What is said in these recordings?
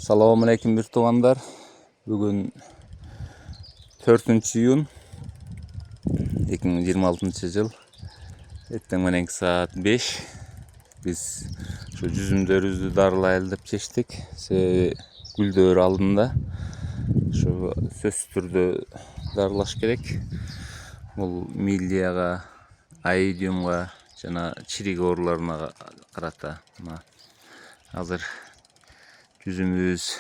Assalamu alaikum bir tuğanlar. Bugün 4 iyun 2026 yıl. Ettiğim saat 5. Biz şu cüzümdörüzü darlayalım dep çeştik. Güldör aldığında şu söz türde darlaş gerek. Bu milyaga, aidiyumga, jana çirik orularına karata. Hazır cüzümüz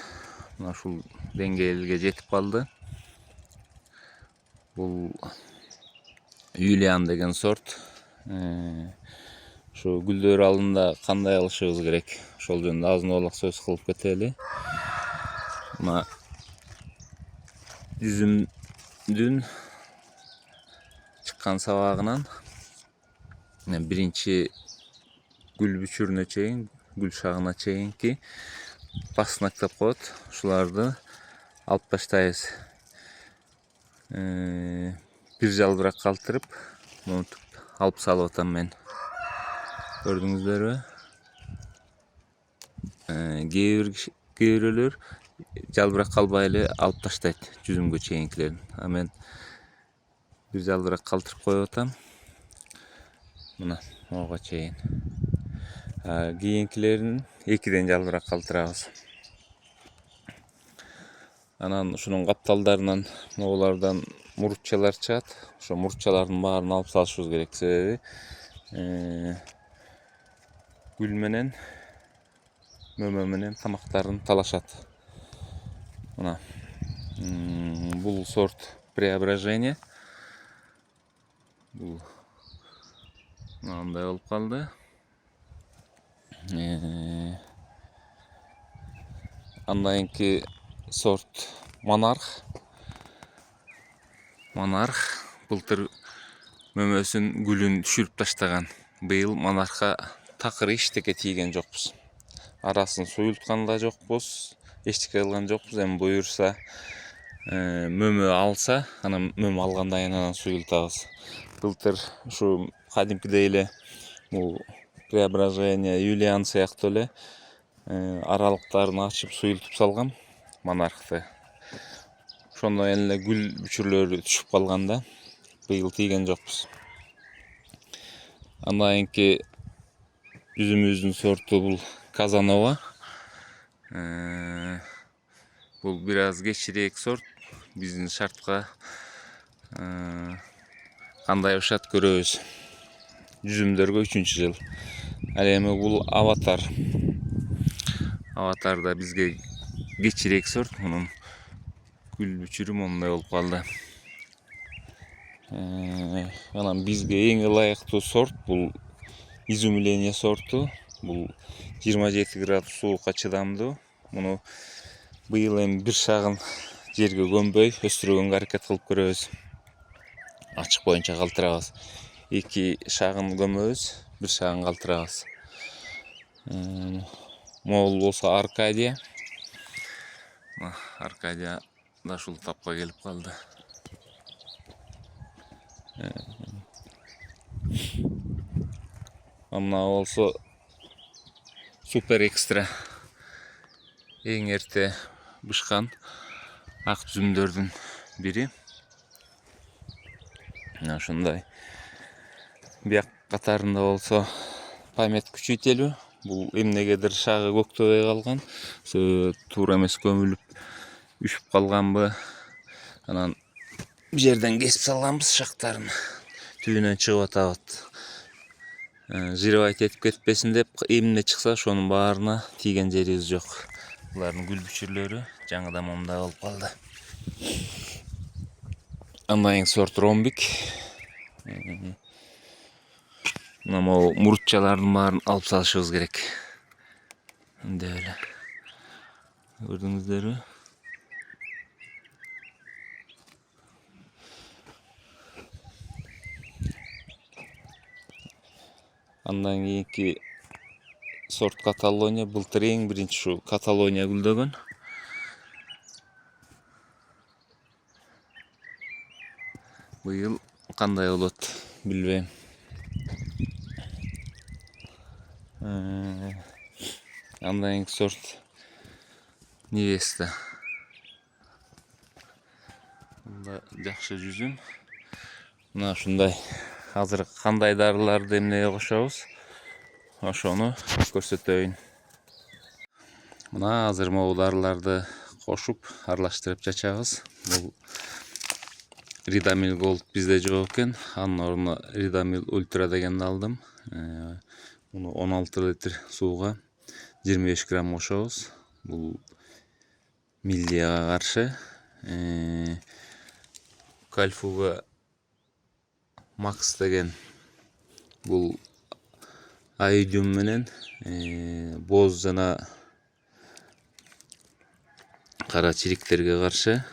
şu dengeye jetip kaldı. Bu Julian degen sort. Şu güldör alında kanday alışыбыз керек. Ошол жөнүндө азын оолак сөз кылып кетели. Мына жүзүмдүн чыккан сабагынан биринчи гүл бүчүрүнө чейин, гүл шагына чейинки басынак деп коет. Ушуларды алып таштайбыз. Bir жалбырак калтырып, монтуп алып салып атам мен. Gördüңүздөр. Кейбирөлөр жалбырак калбай эле алып таштайт жүзүмгө чейинкилерин. А мен bir жалбырак калтырып коюп атам. Мына мага чейин. Кийинкилерин 2ден жалбырак калтырабыз. Анан ушунун капталдарынан моголардан мурутчалар чыгат. Ошо мурутчалардын баарын алып салышыбыз керек. Себеби гүл менен мөмө менен тамактарын талашат. Мына бул сорт преображение. Бул мындай болуп калды. Андан сорт монарх. Монарх былтыр мөмөсүн гүлүн түшүрүп таштаган. Быйыл монархка такыр эчтеке тийген жокпуз. Арасын суюлткан да жокпуз, эчтеке кылган жокпуз. Эми буюрса мөмө алса, анан мөмө алгандан кийин анан суюлтабыз. Былтыр ушу кадимкидей эле бул преображение Юлиан сыяктуу эле аралыктарын ачып суюлтуп салгам монархты. Ошондон эле гүл бүчүрлөрү түшүп калганда быйыл тийген жокпуз. Андан кийинки жүзүмүздүн сорту бул Казанова. Бул бир аз кечирээк сорт. Биздин шартка кандай ушат көрөбүз. Жүзүмдөргө 3-жыл. Ал эми бул аватар. Аватар да бизге кечирээк сорт. Мунун гүл бүчүрү мондай болуп калды. Анан бизге эң ылайыктуу сорт бул изумление сорту. Бул 27 градус суукка чыдамдуу. Муну быйыл эми бир шагын жерге көмбөй өстүргөнгө аракет кылып көрөбүз. Ачык боюнча калтырабыз. 2 шагын көмөбүз, 1 шагын калтырабыз. Могул болсо Аркадия. Аркадия да ушул тапка келип калды. Мына болсо супер экстра. Эң эрте бышкан ак жүзүмдөрдүн бири. Мына ушундай. Бияк катарында болсо память күчөйтелүү. Бул эмнегедир шагы көктөбөй калган. Туура эмес көмүлүп үшүп калганбы. Анан бир жерден кесип салганбыз шактарын. Түбүнөн чыгып атабыт. Жировать этип кетпесин деп эмне чыкса ошонун баарына тийген жерибиз жок. Булардын гүл бүчүрлөрү жаңыдан мондай болуп калды. Андан кийин сорт ромбик. Мына могу мурутчалардын баарын алып салышыбыз керек. Мындай эле. Көрдүңүздөрбү? Андан кийинки сорт Каталония. Былтыр эң биринчи ушу Каталония гүлдөгөн. Быйыл кандай болот билбейм. Андан кийинки сорт Невеста. Bunda жақсы жүзім. Мына шундай азыр кандай дарыларды эмнеге кошобуз? Ошону көрсөтөйүн. Мына азыр могу дарыларды кошуп, аралаштырып чачабыз. Бул Ридамил Голд бизде жок экен. Анын ордуна Ридамил Ультра дегенди алдым. Муну 16 литр сууга 25 грамм кошобуз. Бул миллияга каршы. Кальфуга Макс деген бул айдиум менен боз жана кара чириктерге каршы.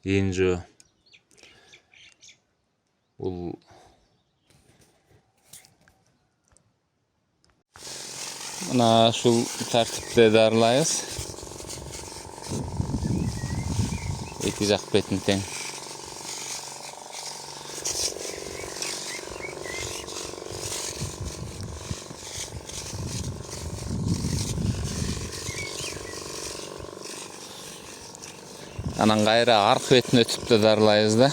Энжо бул мына ушул тартипте дарылайбыз. Эки жак бетин тең. Анан кайра аркы бетин өтүп да дарылайбыз да.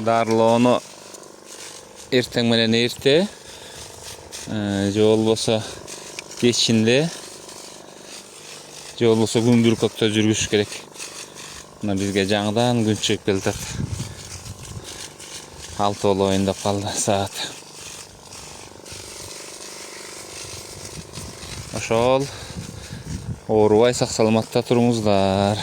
Дарылоону эртең менен эрте, же болбосо кечинде, же болбосо күндүркөктө жүргүш керек. Мына бизге жаңыдан күн чыгып келатат. 6 болоюн деп калды саат. Ошол оорубай сак саламатта туруңуздар.